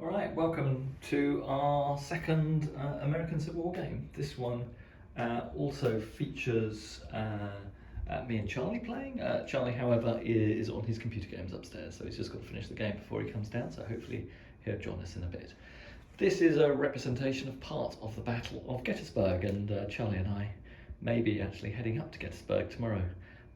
All right, welcome to our second American Civil War game. This one also features me and Charlie playing. Charlie, however, is on his computer games upstairs, so he's just got to finish the game before he comes down, so hopefully he'll join us in a bit. This is a representation of part of the Battle of Gettysburg, and Charlie and I may be actually heading up to Gettysburg tomorrow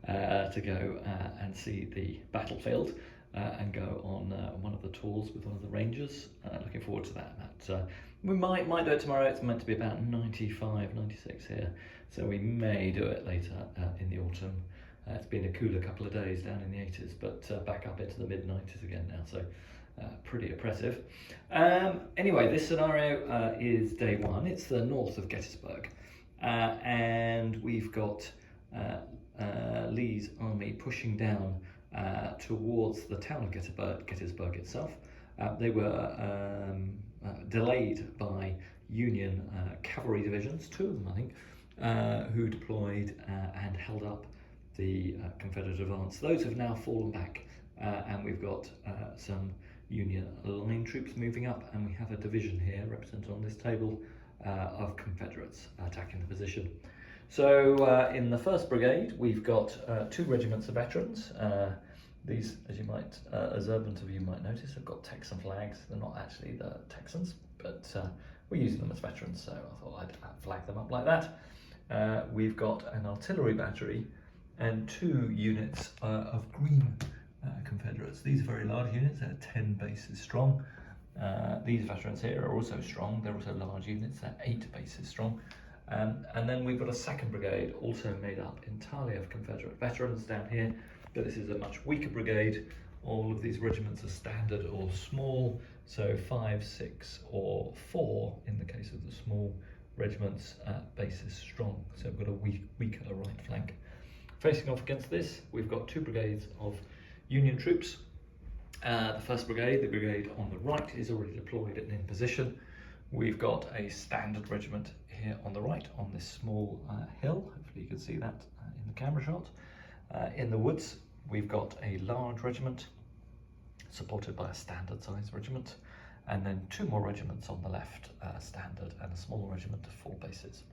to go and see the battlefield. And go on one of the tours with one of the rangers. Looking forward to that. We might do it tomorrow. It's meant to be about 95, 96 here, so we may do it later in the autumn. It's been a cooler couple of days down in the 80s, but back up into the mid-90s again now, so pretty oppressive. Anyway, this scenario is day one. It's the north of Gettysburg, and we've got Lee's army pushing down towards the town of Gettysburg itself. They were delayed by Union cavalry divisions, two of them I think, who deployed and held up the Confederate advance. Those have now fallen back, and we've got some Union line troops moving up, and we have a division here represented on this table of Confederates attacking the position. So in the 1st Brigade, we've got 2 regiments of veterans. These, as you might, as urban of you might notice, have got Texan flags. They're not actually the Texans, but we're using them as veterans, so I thought I'd flag them up like that. We've got an artillery battery and 2 units of green Confederates. These are very large units, they're 10 bases strong. These veterans here are also strong, they're also large units, they're 8 bases strong. And then we've got a 2nd Brigade, also made up entirely of Confederate veterans down here, but this is a much weaker brigade. All of these regiments are standard or small, so 5, 6 or 4 in the case of the small regiments, bases strong, so we've got a weaker right flank. Facing off against this, we've got 2 brigades of Union troops. The 1st Brigade, the brigade on the right, is already deployed and in position. We've got a standard regiment here on the right on this small hill. Hopefully you can see that in the camera shot. In the woods, we've got a large regiment supported by a standard size regiment, and then 2 more regiments on the left, standard, and a small regiment of 4 bases.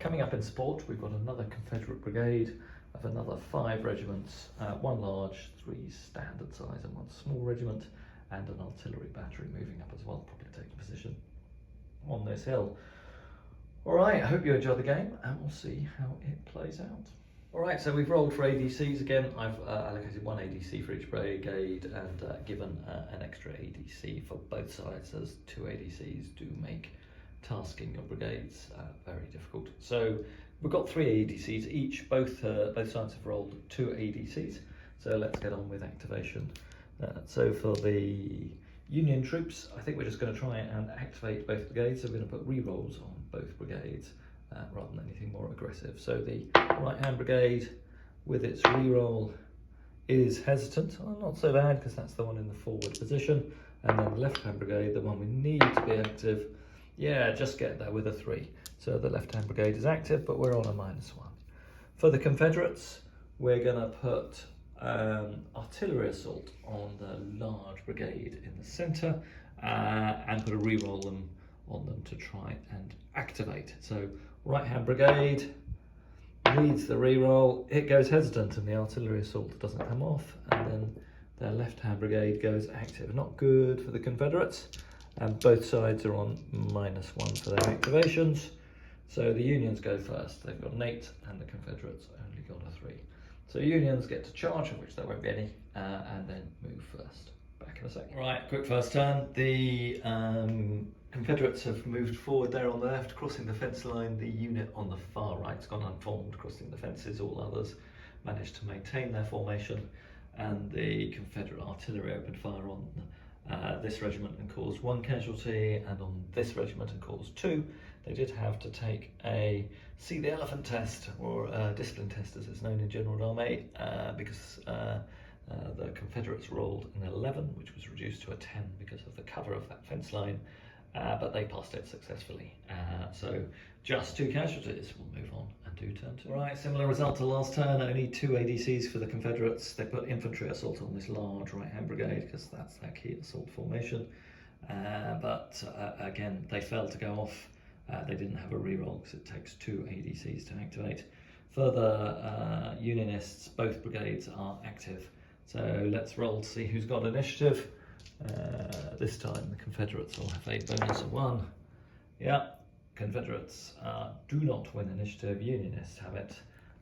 Coming up in support, we've got another Confederate brigade of another 5 regiments, 1 large, 3 standard size, and 1 small regiment, and an artillery battery moving up as well, probably taking position on this hill. Alright, I hope you enjoy the game, and we'll see how it plays out. Alright, so we've rolled for ADCs again. I've allocated 1 ADC for each brigade and given an extra ADC for both sides, as 2 ADCs do make tasking your brigades very difficult. So we've got 3 ADCs each, both sides have rolled 2 ADCs, so let's get on with activation. So for the Union troops, I think we're just going to try and activate both brigades, so we're going to put re-rolls on both brigades rather than anything more aggressive. So the right-hand brigade with its re-roll is hesitant. Well, not so bad, because that's the one in the forward position. And then the left-hand brigade, the one we need to be active, yeah, just get there with a 3. So the left-hand brigade is active, but we're on a -1. For the Confederates, we're going to put artillery assault on the large brigade in the centre and put a re-roll on them to try and activate. So right-hand brigade needs the re-roll, it goes hesitant and the artillery assault doesn't come off, and then their left-hand brigade goes active. Not good for the Confederates, and both sides are on -1 for their activations. So the Unions go first, they've got an 8 and the Confederates only got a 3. So Unions get to charge, of which there won't be any, and then move first. Back in a second. Right, quick first turn. The Confederates have moved forward there on the left, crossing the fence line. The unit on the far right's gone unformed, crossing the fences. All others managed to maintain their formation, and the Confederate artillery opened fire on this regiment and caused 1 casualty, and on this regiment and caused 2. They did have to take a see the elephant test, or discipline test as it's known in General Army, because the Confederates rolled an 11, which was reduced to a 10 because of the cover of that fence line, but they passed it successfully. So just 2 casualties. We'll move on and do turn 2. Right, similar result to last turn, only 2 ADCs for the Confederates. They put infantry assault on this large right-hand brigade because that's their key assault formation. but again, they failed to go off. They didn't have a reroll because it takes 2 ADCs to activate. Further Unionists, both brigades are active. So let's roll to see who's got initiative. This time the Confederates will have a bonus of 1. Yeah, Confederates do not win initiative, Unionists have it.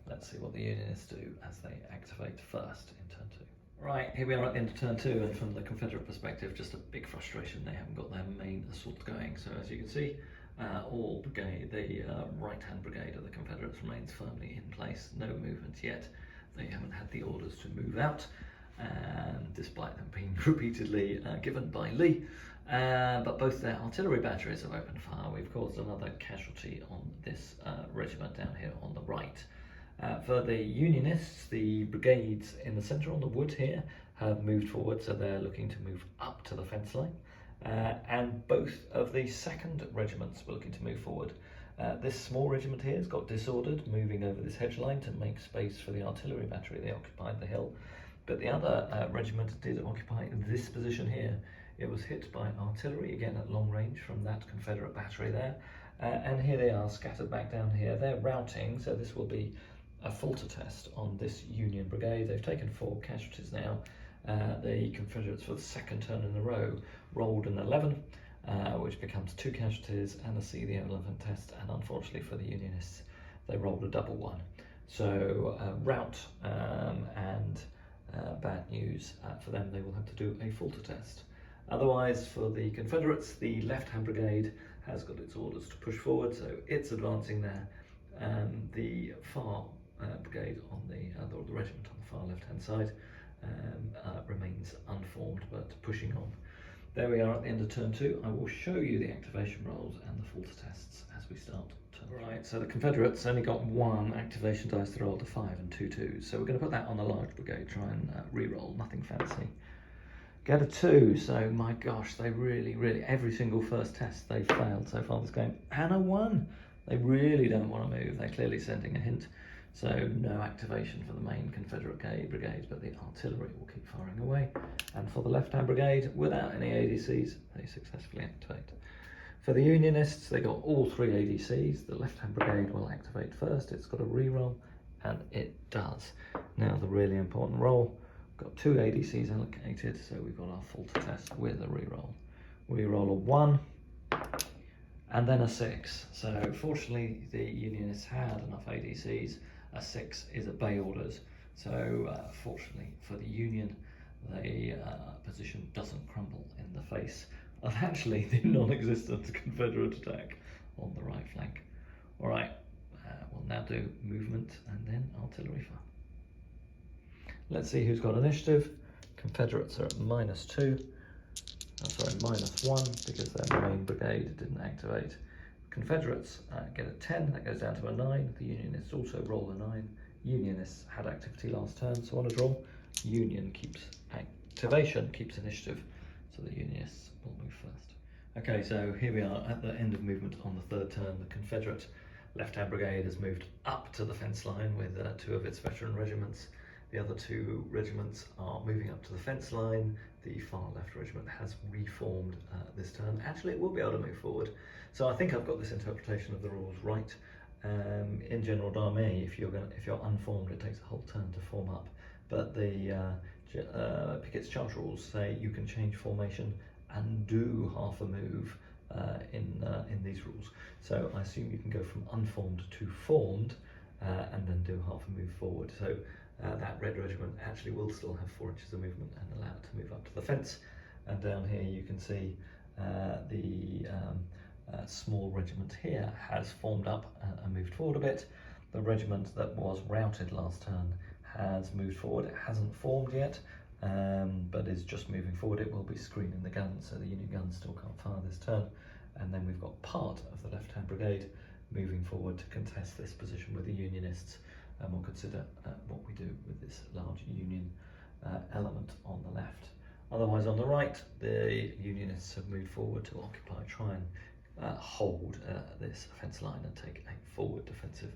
Let's see what the Unionists do as they activate first in turn 2. Right, here we are at the end of turn 2, and from the Confederate perspective, just a big frustration. They haven't got their main assault going. So as you can see, all brigade, the right-hand brigade of the Confederates remains firmly in place. No movement yet. They haven't had the orders to move out, and despite them being repeatedly given by Lee. But both their artillery batteries have opened fire. We've caused another casualty on this regiment down here on the right. For the Unionists, the brigades in the centre on the wood here have moved forward, so they're looking to move up to the fence line. And both of the 2nd regiments were looking to move forward. This small regiment here has got disordered, moving over this hedge line to make space for the artillery battery. They occupied the hill. But the other regiment did occupy this position here. It was hit by artillery, again at long range from that Confederate battery there. And here they are scattered back down here. They're routing, so this will be a falter test on this Union brigade. They've taken 4 casualties now. The Confederates, for the 2nd turn in a row, rolled an 11, which becomes 2 casualties and a C-11 test. And unfortunately for the Unionists, they rolled a double 1. So rout and bad news for them. They will have to do a falter test. Otherwise, for the Confederates, the left-hand brigade has got its orders to push forward, so it's advancing there. The far brigade on the regiment on the far left-hand side remains unformed but pushing on. There we are at the end of turn 2. I will show you the activation rolls and the falter tests as we start turn 3. Right, so the Confederates only got 1 activation dice to roll to 5 and 2 2s, so we're going to put that on the large brigade, try and re-roll, nothing fancy. Get a 2, so my gosh, they really, every single first test they've failed so far this game. And a 1! They really don't want to move, they're clearly sending a hint. So no activation for the main Confederate brigade, but the artillery will keep firing away. And for the left-hand brigade, without any ADCs, they successfully activate. For the Unionists, they got all 3 ADCs. The left-hand brigade will activate first. It's got a reroll, and it does. Now the really important roll. Got 2 ADCs allocated, so we've got our falter test with a reroll. We roll a 1 and then a 6. So fortunately the Unionists had enough ADCs. A 6 is at bay orders. So fortunately for the Union, the position doesn't crumble in the face of actually the non-existent Confederate attack on the right flank. All right, we'll now do movement and then artillery fire. Let's see who's got initiative. Confederates are at -2. -1 because their main brigade didn't activate. Confederates get a 10, that goes down to a 9. The Unionists also roll a 9. Unionists had activity last turn, so on a draw, Union keeps activation, keeps initiative, so the Unionists will move first. Okay, so here we are at the end of movement on the 3rd turn. The Confederate left-hand brigade has moved up to the fence line with 2 of its veteran regiments. The other 2 regiments are moving up to the fence line. The far left regiment has reformed this turn. Actually, it will be able to move forward. So I think I've got this interpretation of the rules right. In General D'Armée, if you're unformed, it takes a whole turn to form up. But the Pickett's Charge rules say you can change formation and do half a move in these rules. So I assume you can go from unformed to formed and then do half a move forward. So that red regiment actually will still have 4 inches of movement and allow it to move up to the fence. And down here you can see the small regiment here has formed up and moved forward a bit. The regiment that was routed last turn has moved forward. It hasn't formed yet, but is just moving forward. It will be screening the guns, so the Union guns still can't fire this turn. And then we've got part of the left-hand brigade moving forward to contest this position with the Unionists. And we'll consider what we do with this large Union element on the left. Otherwise, on the right, the Unionists have moved forward to occupy, try and hold this fence line and take a forward defensive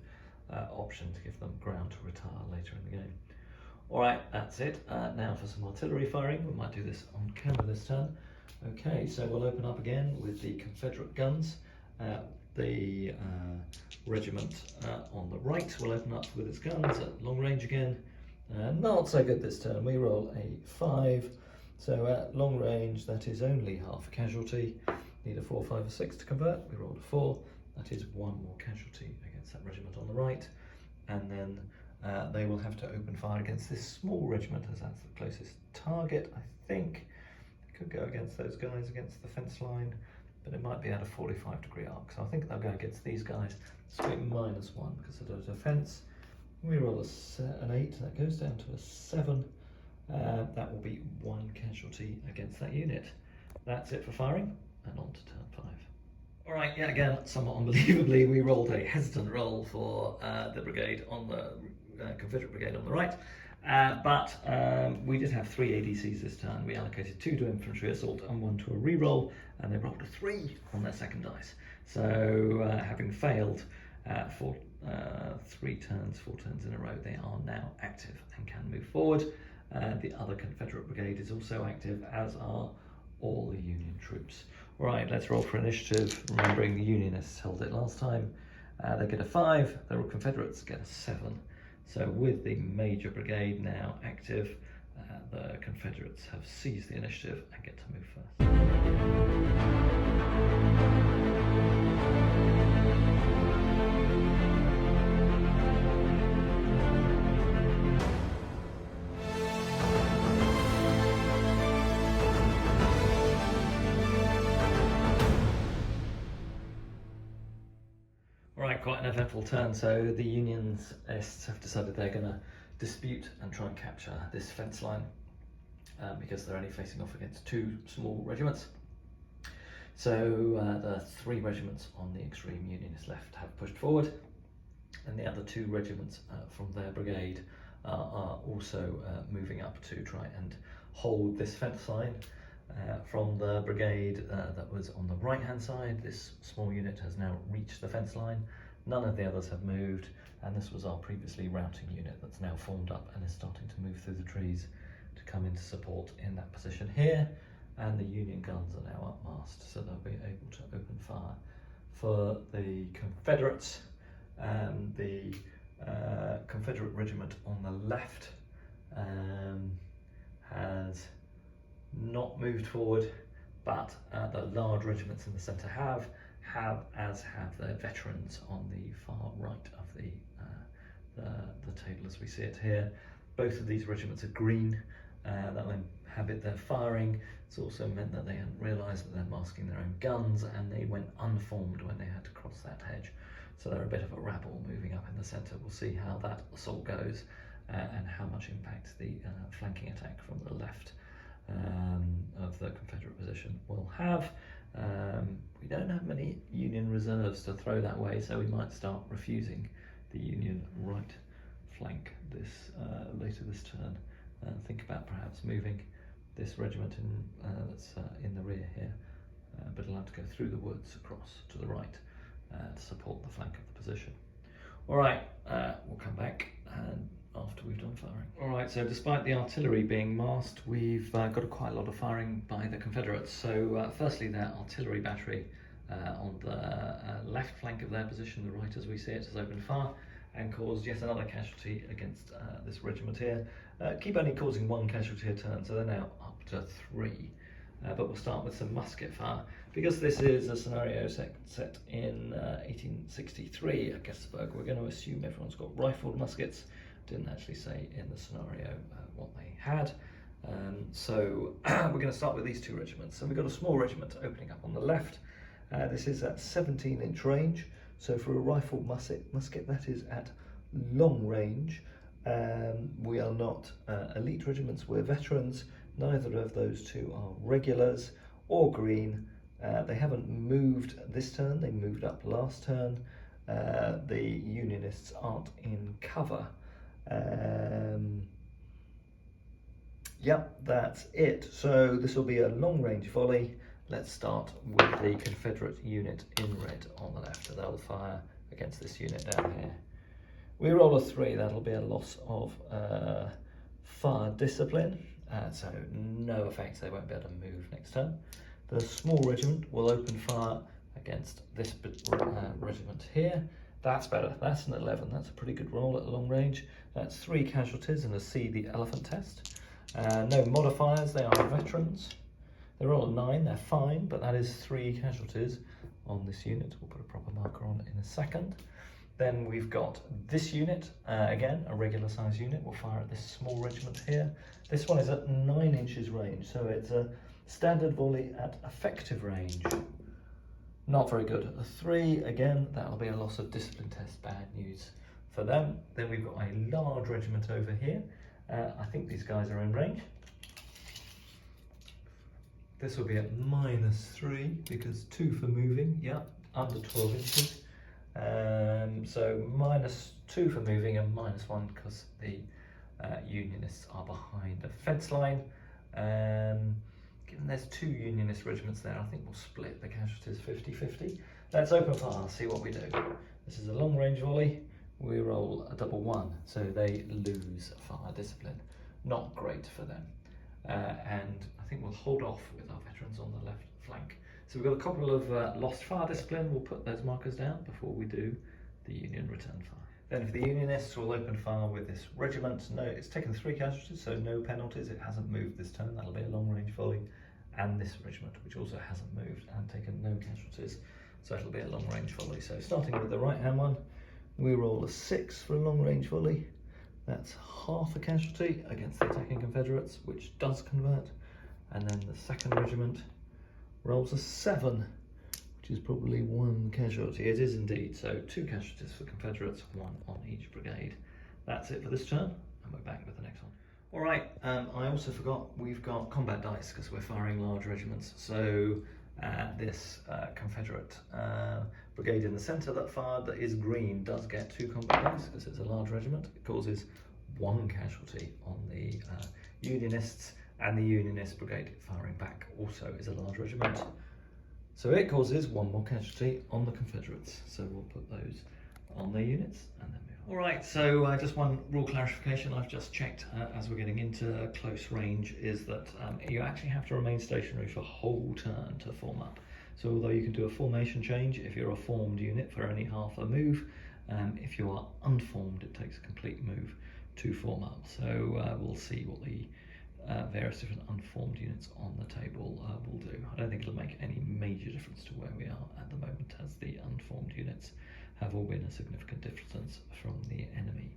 option to give them ground to retire later in the game. All right, that's it. Now for some artillery firing. We might do this on camera this turn. Okay, so we'll open up again with the Confederate guns. The regiment on the right will open up with its guns at long range again. Not so good this turn. We roll a 5, so at long range that is only half a casualty. Need a 4, 5 or 6 to convert. We rolled a 4. That is 1 more casualty against that regiment on the right. And then they will have to open fire against this small regiment, as that's the closest target, I think. They could go against those guys against the fence line, but it might be at a 45-degree arc, so I think they'll go against these guys. So we -1 because of the defence. We roll an 8, that goes down to a 7. That will be 1 casualty against that unit. That's it for firing, and on to turn 5. All right, yeah, again, somewhat unbelievably, we rolled a hesitant roll for the brigade on the Confederate brigade on the right. But we did have 3 ADCs this turn. We allocated 2 to infantry assault and 1 to a reroll, and they rolled a 3 on their second dice. So having failed for 4 turns in a row, they are now active and can move forward. The other Confederate brigade is also active, as are all the Union troops. All right, let's roll for initiative. Remembering the Unionists held it last time. They get a 5, the Confederates get a 7. So with the major brigade now active, the Confederates have seized the initiative and get to move first. Alright, quite an eventful turn. So the Unionists have decided they're going to dispute and try and capture this fence line because they're only facing off against 2 small regiments. So the 3 regiments on the extreme Unionist left have pushed forward, and the other 2 regiments from their brigade are also moving up to try and hold this fence line. From the brigade that was on the right hand side, this small unit has now reached the fence line. None of the others have moved, and this was our previously routing unit that's now formed up and is starting to move through the trees to come into support in that position here. And the Union guns are now upmast, so they'll be able to open fire. For the Confederates, the Confederate regiment on the left has not moved forward, but the large regiments in the centre have, as have their veterans on the far right of the table as we see it here. Both of these regiments are green. That'll inhibit their firing. It's also meant that they hadn't realised that they're masking their own guns, and they went unformed when they had to cross that hedge. So they're a bit of a rabble moving up in the centre. We'll see how that assault goes and how much impact the flanking attack from the left of the Confederate position will have. We don't have many Union reserves to throw that way, so we might start refusing the Union right flank this later this turn. Think about perhaps moving this regiment that's in the rear here, but allowed to go through the woods across to the right to support the flank of the position. All right, we'll come back after we've done firing. All right, so despite the artillery being masked, we've got quite a lot of firing by the Confederates. So firstly, their artillery battery on the left flank of their position, the right as we see it, has opened fire and caused yet another casualty against this regiment here. Keep only causing 1 casualty a turn, so they're now up to 3. But we'll start with some musket fire. Because this is a scenario set in 1863 at Gettysburg, we're going to assume everyone's got rifled muskets. Didn't actually say in the scenario what they had. So we're going to start with these 2 regiments. So we've got a small regiment opening up on the left. This is at 17-inch range. So for a rifled musket, that is at long range. We are not elite regiments, we're veterans. Neither of those 2 are regulars or green. They haven't moved this turn, they moved up last turn. The Unionists aren't in cover. Yep, that's it. So this will be a long range volley. Let's start with the Confederate unit in red on the left. So they'll fire against this unit down here. We roll a 3, that'll be a loss of fire discipline. so no effect, they won't be able to move next turn. The small regiment will open fire against this regiment here. That's better, that's an 11, that's a pretty good roll at long range. That's 3 casualties in a See the Elephant test. No modifiers, they are veterans. They're all at 9, they're fine, but that is 3 casualties on this unit. We'll put a proper marker on in a second. Then we've got this unit, again, a regular size unit. We'll fire at this small regiment here. This one is at 9 inches range, so it's a standard volley at effective range. Not very good. A 3, again, that'll be a loss of discipline test, bad news for them. Then we've got a large regiment over here. I think these guys are in range. This will be at -3 because 2 for moving, yeah, under 12 inches. So -2 for moving and -1 because the Unionists are behind the fence line. Given there's 2 Unionist regiments there, I think we'll split the casualties 50-50. Let's open fire, see what we do. This is a long range volley. We roll a double 1, so they lose fire discipline. Not great for them. And I think we'll hold off with our veterans on the left flank. So we've got a couple of lost fire discipline. We'll put those markers down before we do the Union return fire. Then for the Unionists, we'll open fire with this regiment. No, it's taken 3 casualties, so no penalties. It hasn't moved this turn. That'll be a long range volley. And this regiment, which also hasn't moved and taken no casualties. So it'll be a long range volley. So starting with the right hand one, we roll a 6 for a long range volley. That's half a casualty against the attacking Confederates, which does convert. And then the second regiment rolls a 7, which is probably 1 casualty. It is indeed, so 2 casualties for Confederates, 1 on each brigade. That's it for this turn, and we're back with the next one. All right, I also forgot we've got combat dice because we're firing large regiments. So this Confederate brigade in the centre that fired that is green does get 2 combat dice because it's a large regiment. It causes 1 casualty on the Unionists, and the Unionist brigade firing back also is a large regiment. So it causes 1 more casualty on the Confederates. So we'll put those on their units and then move on. All right, so just one rule clarification I've just checked as we're getting into close range is that you actually have to remain stationary for a whole turn to form up. So although you can do a formation change if you're a formed unit for only half a move, if you are unformed it takes a complete move to form up. So we'll see what the various different unformed units on the table will do. I don't think it'll make any major difference to where we are at the moment, as the unformed units have all been a significant difference from the enemy.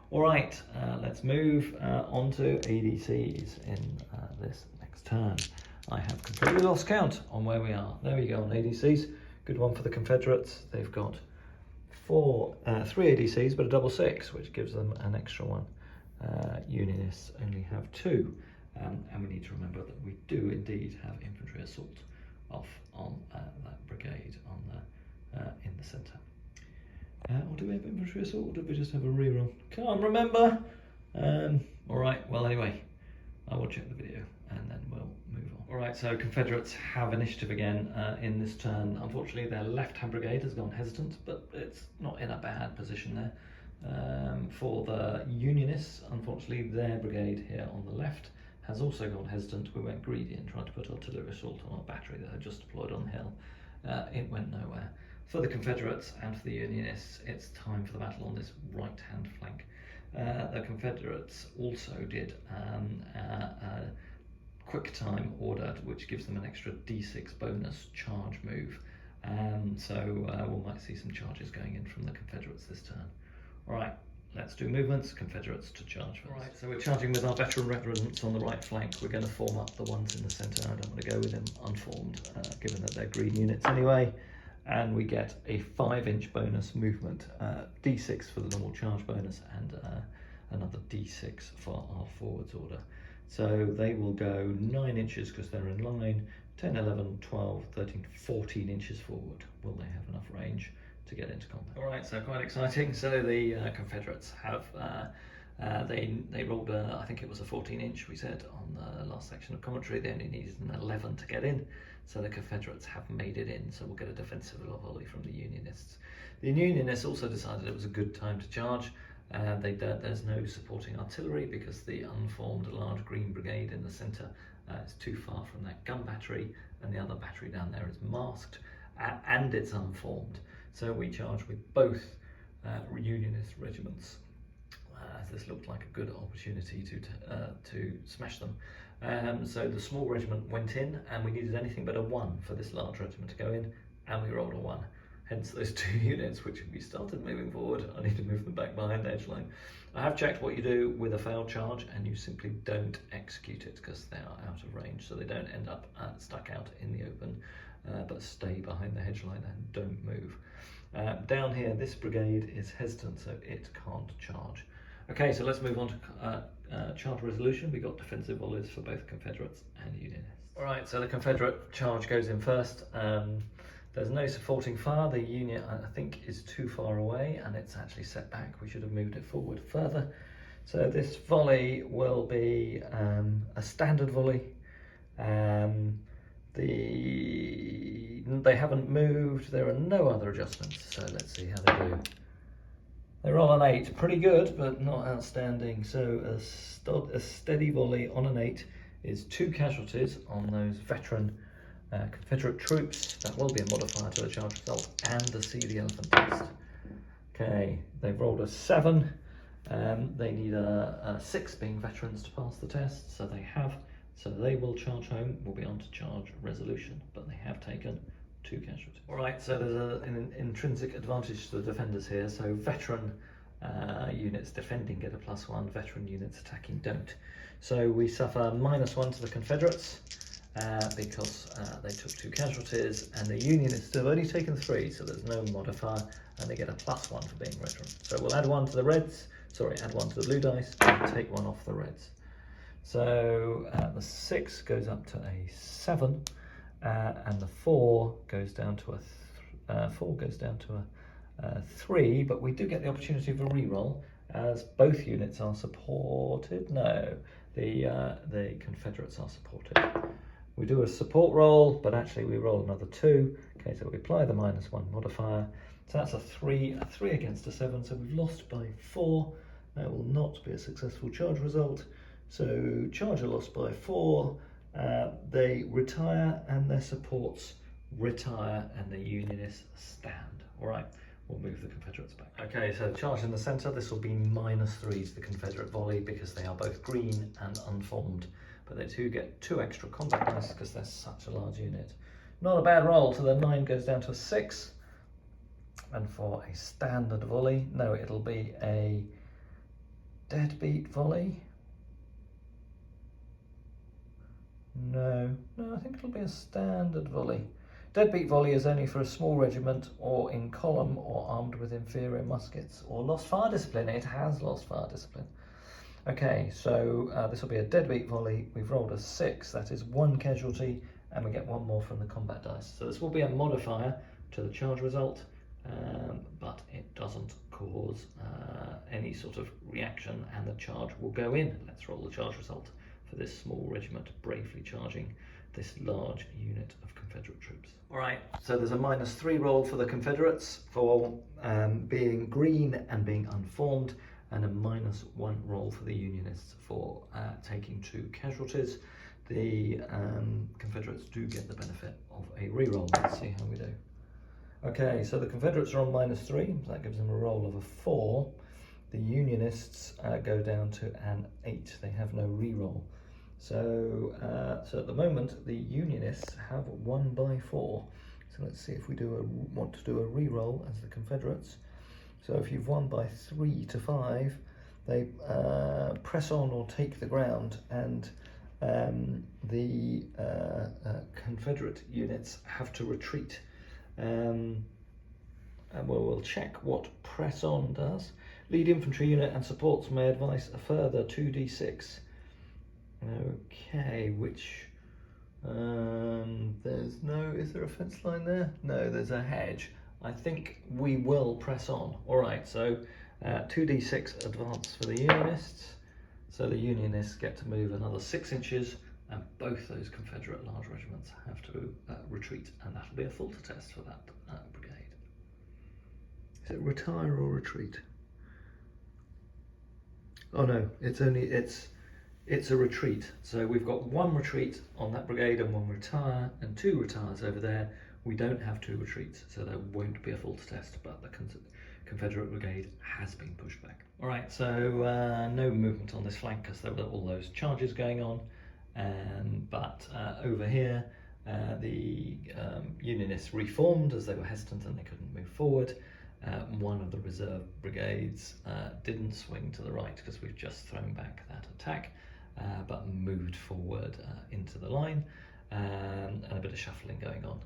All right, let's move on to ADCs in this next turn. I have completely lost count on where we are. There we go on ADCs. Good one for the Confederates. They've got 3 ADCs, but a double 6, which gives them an extra 1. Unionists only have 2. And we need to remember that we do indeed have infantry assault off on that brigade on in the centre. Or do we have infantry assault, or did we just have a reroll? Can't remember. All right, well anyway, I will check the video and then we'll move on. All right, so Confederates have initiative again in this turn. Unfortunately, their left-hand brigade has gone hesitant, but it's not in a bad position there. For the Unionists, unfortunately, their brigade here on the left has also gone hesitant. We went greedy and tried to put artillery assault on a battery that had just deployed on the hill. It went nowhere. For the Confederates and for the Unionists, it's time for the battle on this right-hand flank. The Confederates also did a quick time order, which gives them an extra D6 bonus charge move. So we might see some charges going in from the Confederates this turn. All right, let's do movements. Confederates to charge first. All right, so we're charging with our veteran regiments on the right flank. We're going to form up the ones in the centre. I don't want to go with them unformed, given that they're green units anyway. And we get a 5-inch bonus movement, D6 for the normal charge bonus, and another D6 for our forwards order. So they will go 9 inches because they're in line, 10, 11, 12, 13, 14 inches forward. Will they have enough range to get into combat? All right, so quite exciting. So the Confederates have, they rolled, I think it was a 14-inch, we said on the last section of commentary. They only needed an 11 to get in. So the Confederates have made it in, so we'll get a defensive volley from the Unionists. The Unionists also decided it was a good time to charge. There's no supporting artillery because the unformed large green brigade in the centre is too far from that gun battery, and the other battery down there is masked and it's unformed. So we charge with both Unionist regiments. This looked like a good opportunity to smash them. So the small regiment went in, and we needed anything but a 1 for this large regiment to go in, and we rolled a 1. Hence those 2 units, which we started moving forward. I need to move them back behind the edge line. I have checked what you do with a failed charge, and you simply don't execute it because they are out of range, so they don't end up stuck out in the open, but stay behind the hedge line and don't move. Down here, this brigade is hesitant, so it can't charge. Okay, so let's move on to charge resolution. We got defensive volleys for both Confederates and Unionists. All right, so the Confederate charge goes in first. There's no supporting fire. The Union, I think, is too far away, and it's actually set back. We should have moved it forward further. So this volley will be a standard volley. They haven't moved. There are no other adjustments. So let's see how they do. They roll an 8, pretty good, but not outstanding. So a steady volley on an 8 is 2 casualties on those veteran Confederate troops. That will be a modifier to the charge result, and the See the Elephant test. Okay, they've rolled a 7. They need a 6, being veterans, to pass the test, so they have. So they will charge home. We'll be on to charge resolution, but they have taken 2 casualties. All right, so there's an intrinsic advantage to the defenders here. So veteran units defending get a +1, veteran units attacking don't. So we suffer -1 to the Confederates because they took 2 casualties, and the Unionists have only taken 3, so there's no modifier, and they get a +1 for being veteran. So we'll add 1 to the Reds, add 1 to the blue dice, and take 1 off the Reds. So the 6 goes up to a 7. And the 4 goes down to a 3, but we do get the opportunity of a reroll as both units are supported. No, the Confederates are supported. We do a support roll, but actually we roll another 2. Okay, so we apply the -1 modifier. So that's a 3 against a 7. So we've lost by 4. That will not be a successful charge result. So charge are lost by 4. They retire, and their supports retire, and the Unionists stand. All right, we'll move the Confederates back. Okay, so charge in the centre. This will be -3 to the Confederate volley because they are both green and unformed, but they do get 2 extra combat dice because they're such a large unit. Not a bad roll, so the 9 goes down to a 6. And for a standard volley, no, it'll be a deadbeat volley. No, I think it'll be a standard volley. Deadbeat volley is only for a small regiment or in column or armed with inferior muskets or lost fire discipline. It has lost fire discipline. Okay, so this will be a deadbeat volley. We've rolled a 6, that is 1 casualty, and we get 1 more from the combat dice. So this will be a modifier to the charge result, but it doesn't cause any sort of reaction, and the charge will go in. Let's roll the charge result for this small regiment bravely charging this large unit of Confederate troops. All right, so there's a -3 roll for the Confederates for being green and being unformed, and a -1 roll for the Unionists for taking 2 casualties. The Confederates do get the benefit of a reroll. Let's see how we do. Okay, so the Confederates are on -3, so that gives them a roll of a 4. The Unionists go down to an 8. They have no reroll. So at the moment, the Unionists have 1 by 4. So let's see if we want to do a reroll as the Confederates. So if you've won by 3 to 5, they press on or take the ground, and the Confederate units have to retreat. And we'll check what press on does. Lead infantry unit and supports may advise a further 2d6. Okay, which is there a fence line there? No, there's a hedge. I think we will press on. All right, so 2d6 advance for the Unionists. So the Unionists get to move another 6 inches, and both those Confederate large regiments have to retreat, and that'll be a Fulton test for that brigade. Is it retire or retreat? Oh no, it's a retreat. So we've got one retreat on that brigade and one retire, and 2 retires over there. We don't have 2 retreats, so there won't be a false test, but the Confederate brigade has been pushed back. All right, so no movement on this flank because there were all those charges going on, but over here the Unionists reformed as they were hesitant and they couldn't move forward. One of the reserve brigades didn't swing to the right because we've just thrown back that attack, but moved forward into the line, and a bit of shuffling going on.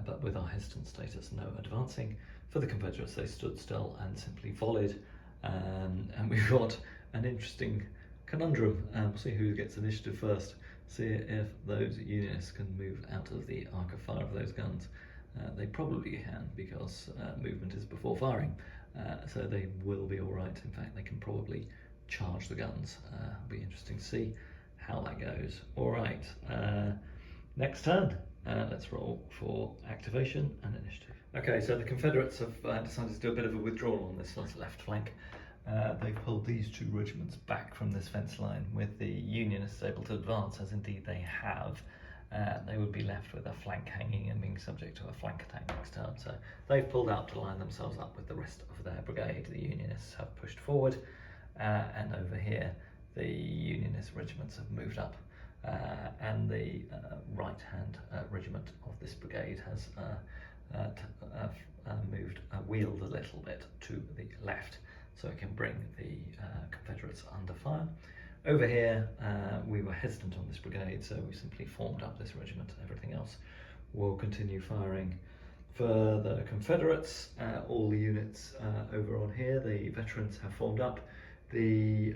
But with our hesitant status, no advancing. For the Confederates, they stood still and simply volleyed, and we've got an interesting conundrum. We'll see who gets initiative first, see if those Unionists can move out of the arc of fire of those guns. They probably can because movement is before firing, so they will be all right. In fact, they can probably charge the guns. It'll be interesting to see how that goes. All right, next turn. Let's roll for activation and initiative. Okay, so the Confederates have decided to do a bit of a withdrawal on this left flank. They've pulled these 2 regiments back from this fence line with the Unionists able to advance, as indeed they have. They would be left with a flank hanging and being subject to a flank attack next turn. So they've pulled out to line themselves up with the rest of their brigade. The Unionists have pushed forward, and over here the Unionist regiments have moved up. And the right-hand regiment of this brigade has wheeled a little bit to the left, so it can bring the Confederates under fire. Over here, we were hesitant on this brigade, so we simply formed up this regiment. Everything else will continue firing. For the Confederates, all the units over on here, the veterans have formed up. The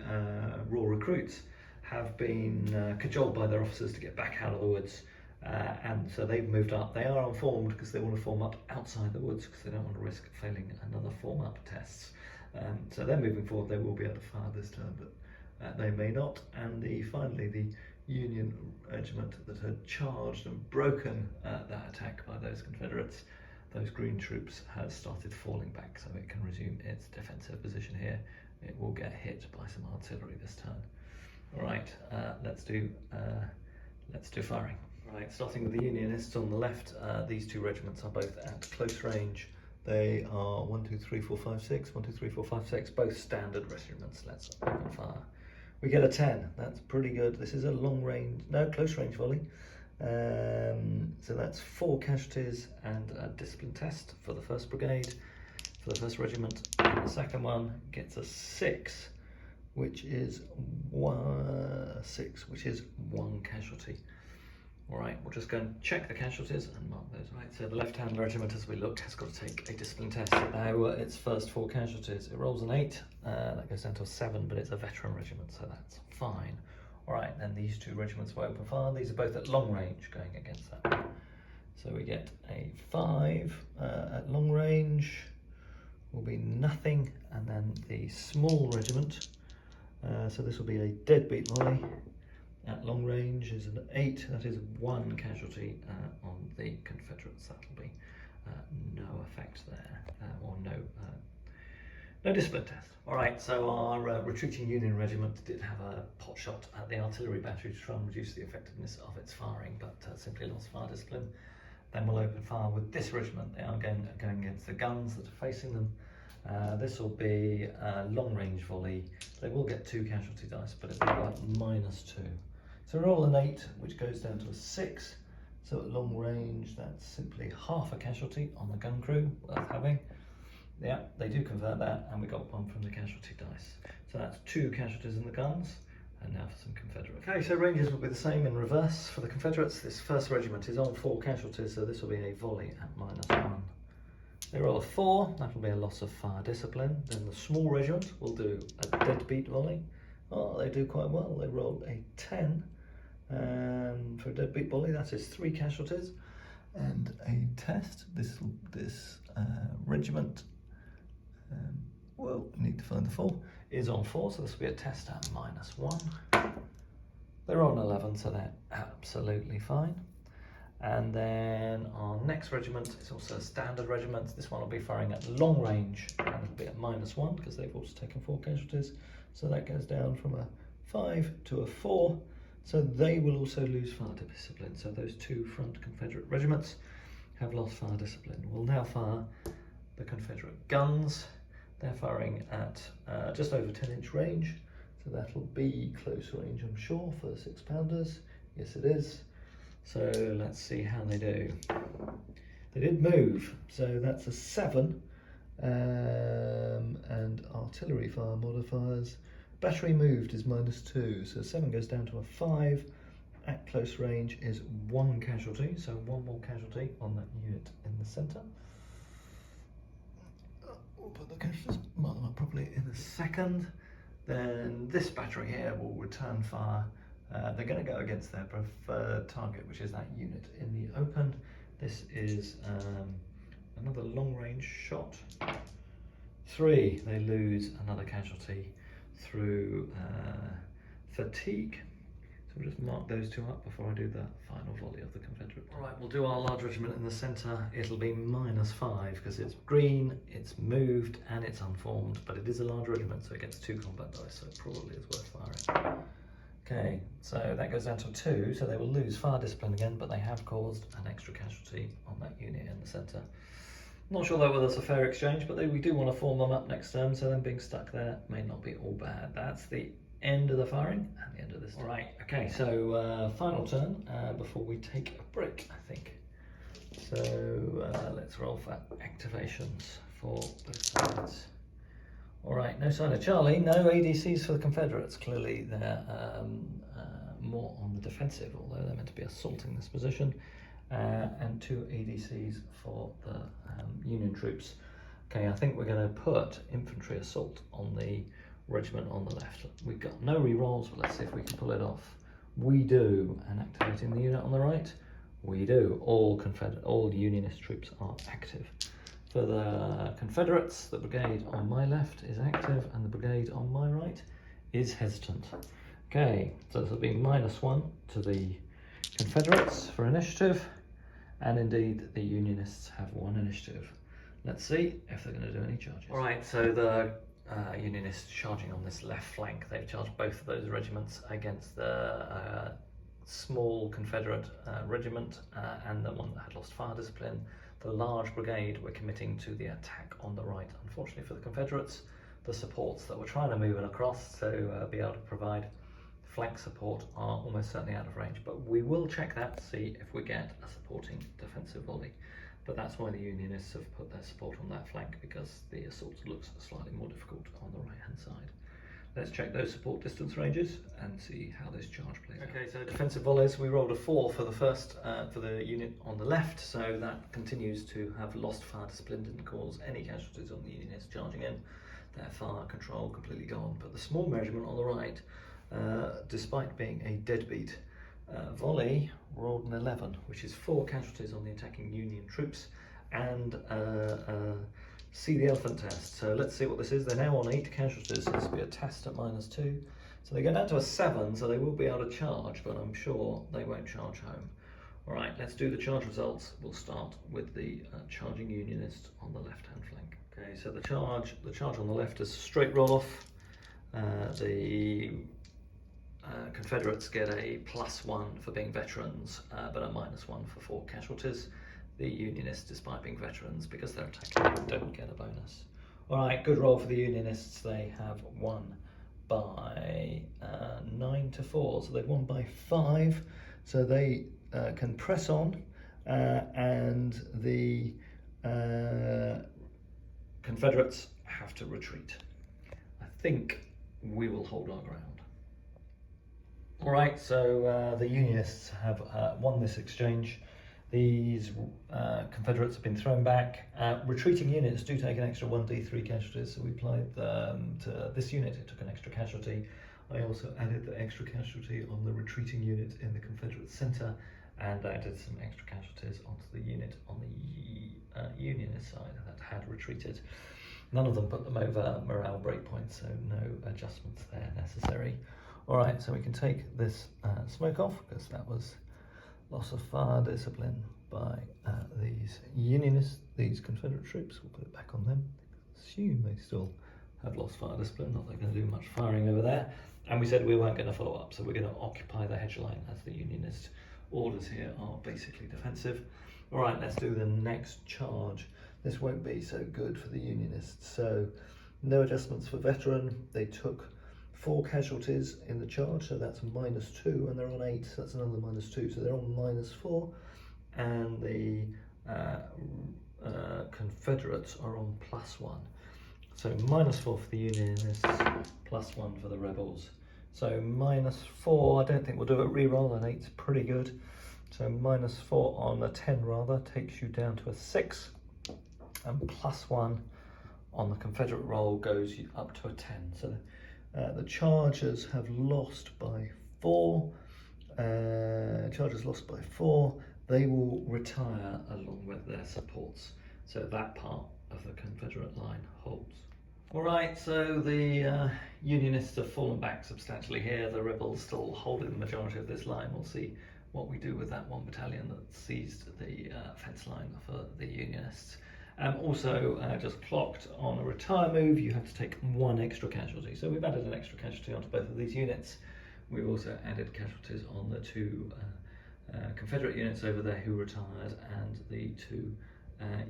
raw recruits have been cajoled by their officers to get back out of the woods, and so they've moved up. They are unformed because they want to form up outside the woods because they don't want to risk failing another form up tests. So they're moving forward. They will be able to fire this turn, but they may not. And finally the Union regiment that had charged and broken that attack by those Confederates, those green troops, has started falling back, so it can resume its defensive position here. It will get hit by some artillery this turn. All right, let's do firing. Right, starting with the Unionists on the left, these 2 regiments are both at close range. They are 1, 2, 3, 4, 5, 6, 1, 2, 3, 4, 5, 6, both standard regiments. Let's open fire. We get a 10. That's pretty good. This is a close range volley. So that's 4 casualties and a discipline test for the 1st brigade, for the 1st regiment. And the second one gets a 6, which is 1 casualty. All right, we'll just go and check the casualties and mark those. Right, so the left-hand regiment, as we looked, has got to take a discipline test. Now, its first 4 casualties, it rolls an 8, that goes down to a 7, but it's a veteran regiment, so that's fine. All right, then these 2 regiments will open fire. These are both at long range going against that. So we get a 5 at long range, will be nothing, and then the small regiment, so this will be a deadbeat volley. At long range is an 8, that is 1 casualty on the Confederates. That'll be no effect there, or no discipline test. All right, so our retreating Union regiment did have a pot shot at the artillery battery to try and reduce the effectiveness of its firing, but simply lost fire discipline. Then we'll open fire with this regiment. They are going against the guns that are facing them. This will be a long range volley. They will get 2 casualty dice, but it will be like -2. So roll an 8, which goes down to a 6. So at long range, that's simply half a casualty on the gun crew, worth having. Yeah, they do convert that, and we got 1 from the casualty dice. So that's 2 casualties in the guns, and now for some Confederates. Okay, so ranges will be the same in reverse. For the Confederates, this 1st regiment is on 4 casualties, so this will be a volley at -1. They roll a 4, that'll be a loss of fire discipline. Then the small regiment will do a deadbeat volley. Oh, they do quite well. They rolled a 10. For a deadbeat volley, that is 3 casualties and a test. This regiment, well, need to find the 4, is on 4, so this will be a test at -1. They're on 11, so they're absolutely fine. And then our next regiment is also a standard regiment. This one will be firing at long range, and it'll be at -1 because they've also taken 4 casualties. So that goes down from a 5 to a 4. So they will also lose fire discipline. So those 2 front Confederate regiments have lost fire discipline. We'll now fire the Confederate guns. They're firing at just over 10-inch range. So that'll be close range, I'm sure, for the 6-pounders. Yes, it is. So let's see how they do. They did move, so that's a 7. And artillery fire modifiers. Battery moved is -2, so 7 goes down to a 5. At close range is 1 casualty, so 1 more casualty on that unit in the centre. We'll put the casualties, mark them up properly in a second. Then this battery here will return fire. They're going to go against their preferred target, which is that unit in the open. This is another long-range shot. 3, they lose another casualty through fatigue. So we'll just mark those 2 up before I do the final volley of the Confederate. All right, we'll do our large regiment in the centre. It'll be -5 because it's green, it's moved, and it's unformed, but it is a large regiment, so it gets 2 combat dice, so it probably is worth firing. Okay, so that goes down to a 2, so they will lose fire discipline again, but they have caused an extra casualty on that unit in the centre. Not sure though whether it's a fair exchange, but we do want to form them up next turn, so them being stuck there may not be all bad. That's the end of the firing and the end of this turn. All right, okay, so final turn before we take a break, I think. So let's roll for activations for both sides. All right, no sign of Charlie, no ADCs for the Confederates. Clearly they're more on the defensive, although they're meant to be assaulting this position. And 2 ADCs for the Union troops. Okay, I think we're going to put infantry assault on the regiment on the left. We've got no re-rolls, but let's see if we can pull it off. We do, and activating the unit on the right, we do. All Unionist troops are active. For the Confederates, the brigade on my left is active, and the brigade on my right is hesitant. Okay, so this will be -1 to the Confederates for initiative, and indeed the Unionists have 1 initiative. Let's see if they're going to do any charges. All right, so the Unionists charging on this left flank. They've charged both of those regiments against the small Confederate regiment and the one that had lost fire discipline. The large brigade were committing to the attack on the right. Unfortunately for the Confederates, the supports that were trying to move it across to be able to provide flank support are almost certainly out of range, but we will check that to see if we get a supporting defensive volley. But that's why the Unionists have put their support on that flank, because the assault looks slightly more difficult on the right hand side. Let's check those support distance ranges and see how this charge plays out. Okay, so defensive volleys, we rolled a 4 for the first, for the unit on the left, so that continues to have lost fire discipline, didn't cause any casualties on the Unionists charging in. Their fire control completely gone, but the small regiment on the right, despite being a deadbeat volley, rolled an 11, which is 4 casualties on the attacking Union troops, and see the elephant test. So let's see what this is. They're now on 8 casualties, so this will be a test at -2. So they go down to a 7, so they will be able to charge, but I'm sure they won't charge home. All right, let's do the charge results. We'll start with the charging Unionists on the left-hand flank. Okay, so the charge on the left is a straight roll-off. The Confederates get a +1 for being veterans, but a -1 for 4 casualties. The Unionists, despite being veterans, because they're attacking, don't get a bonus. All right, good roll for the Unionists. They have won by 9-4, so they've won by 5. So they can press on, and the Confederates have to retreat. I think we will hold our ground. All right, so the Unionists have won this exchange. These Confederates have been thrown back. Retreating units do take an extra 1d3 casualties, so we applied them to this unit. It took an extra casualty. I also added the extra casualty on the retreating unit in the Confederate centre, and I added some extra casualties onto the unit on the Unionist side that had retreated. None of them put them over morale breakpoints, so no adjustments there necessary. All right, so we can take this smoke off, because that was loss of fire discipline by these Unionists, these Confederate troops. We'll put it back on them. Assume they still have lost fire discipline, not they're going to do much firing over there. And we said we weren't going to follow up, so we're going to occupy the hedge line, as the Unionist orders here are basically defensive. All right, let's do the next charge. This won't be so good for the Unionists. So no adjustments for veteran. They took 4 casualties in the charge, so that's -2, and they're on 8, so that's another -2, so they're on -4, and the Confederates are on +1. So -4 for the Unionists, +1 for the rebels. So -4, I don't think we'll do a reroll, an 8's pretty good. So -4 on a 10 rather, takes you down to a 6, and +1 on the Confederate roll goes you up to a 10. So the Chargers have lost by 4. Chargers lost by 4. They will retire along with their supports. So that part of the Confederate line holds. All right, so the Unionists have fallen back substantially here. The rebels still holding the majority of this line. We'll see what we do with that 1 battalion that seized the fence line for the Unionists. Also, just clocked on a retire move, you have to take 1 extra casualty. So we've added an extra casualty onto both of these units. We've also added casualties on the 2 Confederate units over there who retired, and the 2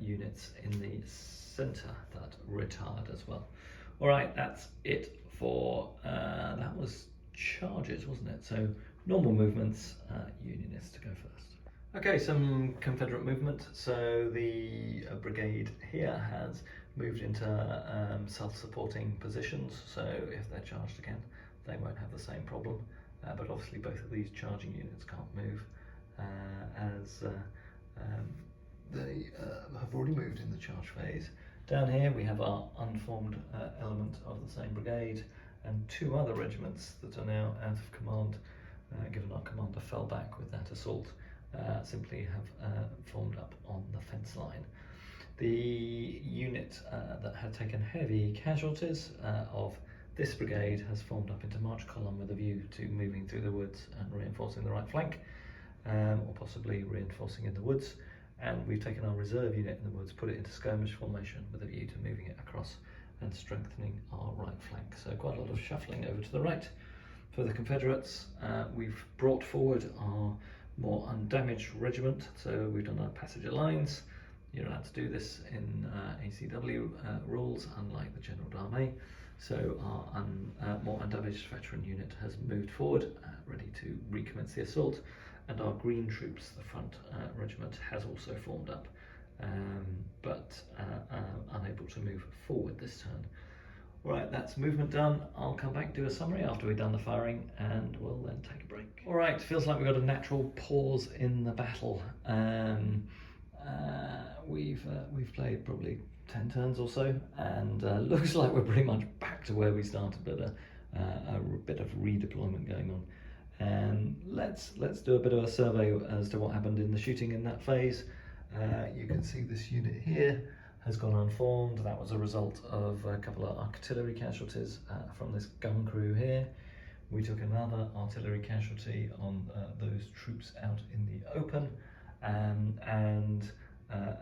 units in the centre that retired as well. All right, that's it for, that was charges, wasn't it? So normal movements, Unionists to go first. Okay, some Confederate movement. So the brigade here has moved into self-supporting positions, so if they're charged again, they won't have the same problem. But obviously both of these charging units can't move as they have already moved in the charge phase. Down here we have our unformed element of the same brigade and 2 other regiments that are now out of command, given our commander fell back with that assault. Simply have formed up on the fence line. The unit that had taken heavy casualties of this brigade has formed up into march column with a view to moving through the woods and reinforcing the right flank, or possibly reinforcing in the woods. And we've taken our reserve unit in the woods, put it into skirmish formation with a view to moving it across and strengthening our right flank. So quite a lot of shuffling over to the right. For the Confederates, we've brought forward our more undamaged regiment, so we've done our passenger lines. You're allowed to do this in ACW rules, unlike the General d'Armée. So our more undamaged veteran unit has moved forward, ready to recommence the assault, and our green troops, the front regiment, has also formed up, but unable to move forward this turn. Right, that's movement done. I'll come back, do a summary after we've done the firing, and we'll then take a break. All right, feels like we've got a natural pause in the battle. We've played probably 10 turns or so, and looks like we're pretty much back to where we started, but a bit of redeployment going on. Let's do a bit of a survey as to what happened in the shooting in that phase. You can see this unit here has gone unformed. That was a result of a couple of artillery casualties from this gun crew here. We took another artillery casualty on those troops out in the open, and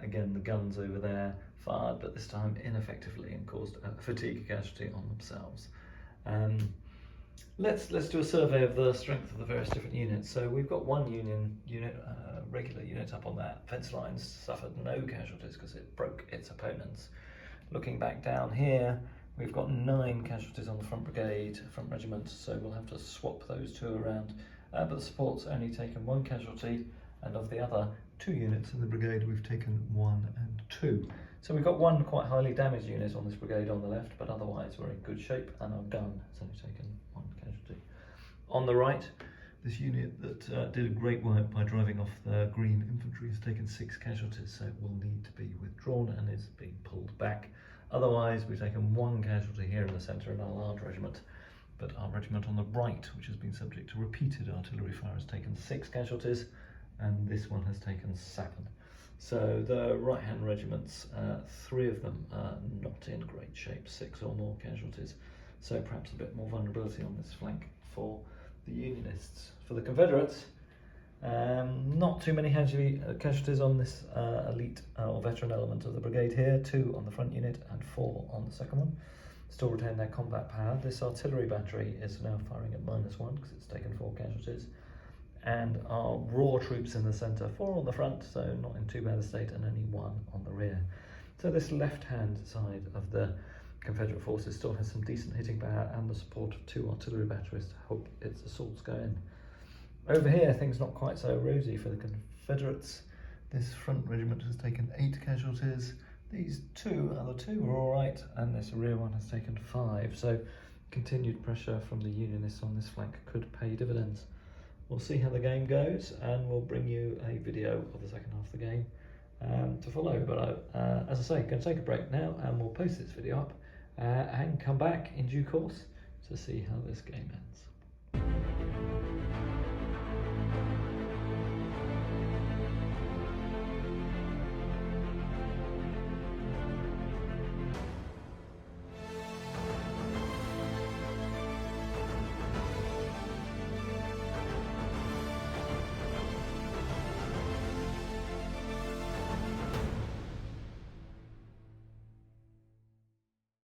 again the guns over there fired, but this time ineffectively, and caused a fatigue casualty on themselves. Let's do a survey of the strength of the various different units. So we've got one regular unit up on that fence line, suffered no casualties because it broke its opponents. Looking back down here, we've got 9 casualties on the front regiment, so we'll have to swap those 2 around. But the support's only taken 1 casualty, and of the other 2 units in the brigade, we've taken 1 and 2. So we've got 1 quite highly damaged unit on this brigade on the left, but otherwise we're in good shape, and our gun has only taken 1 casualty. On the right, this unit that did great work by driving off the green infantry has taken 6 casualties, so it will need to be withdrawn and is being pulled back. Otherwise, we've taken 1 casualty here in the centre in our large regiment, but our regiment on the right, which has been subject to repeated artillery fire, has taken 6 casualties, and this one has taken 7. So the right-hand regiments, 3 of them are not in great shape, 6 or more casualties. So perhaps a bit more vulnerability on this flank for the Unionists. For the Confederates, Not too many casualties on this elite or veteran element of the brigade here, 2 on the front unit and 4 on the second one. Still retain their combat power. This artillery battery is now firing at -1 because it's taken 4 casualties. And our raw troops in the centre, 4 on the front, so not in too bad a state, and only 1 on the rear. So this left-hand side of the Confederate forces still has some decent hitting power and the support of 2 artillery batteries to help its assaults go in. Over here, things not quite so rosy for the Confederates. This front regiment has taken 8 casualties. These other two are all right, and this rear one has taken 5. So continued pressure from the Unionists on this flank could pay dividends. We'll see how the game goes, and we'll bring you a video of the second half of the game to follow. But as I say, going to take a break now, and we'll post this video up and come back in due course to see how this game ends.